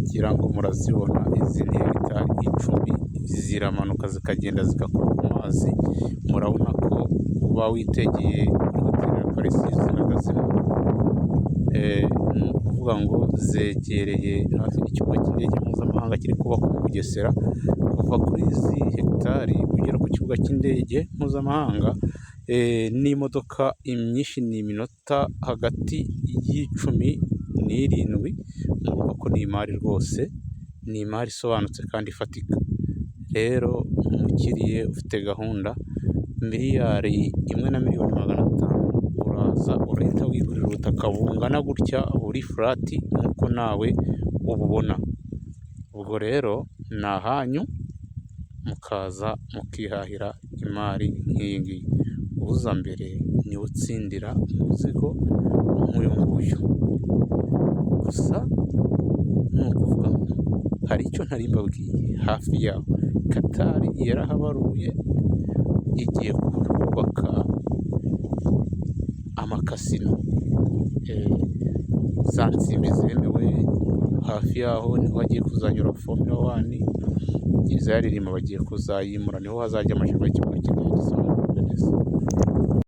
ngira ngo murazibona, izi ni hegitari 10 ziramanuka zikagenda zigakora ku mazi. Murabona ko uba witegeye hoteli ya Paris zihagazemo, ni ukuvuga ngo zegereye hafi n'ikibuga cy'indege mpuzamahanga kiri kubakwa mu Bugesera. Kuva kuri izi hegitari kugera ku kibuga cy'indege mpuzamahanga n'imodoka myinshi ni iminota hagati y'10 n'7. Murumva ko ni imari rwose, ni imari isobanutse kandi ifatika. Rero umukiriye ufite gahunda miliyari 1,500,000 uraza urahita wigurira ubutaka bungana gutya buri furati nk'uko nawe ububona. Ubwo rero ni ahanyu mukaza mukihahira imari nk'iyi ngiyi. Uza mbere niwe utsindira umuzigo nk'uyu nguyu. Gusa ni ukuvuga ngo hari icyo ntari mbabwiye, hafi yaho Qatar yarahabaruye igiye kubaka amakasino, za nsimbi zemewe hafi yaho niho hagiye kuzanyura Formula 1, izaririmba bagiye kuzayimura, niho hazajya amashuri y'ikibuga cy'indege.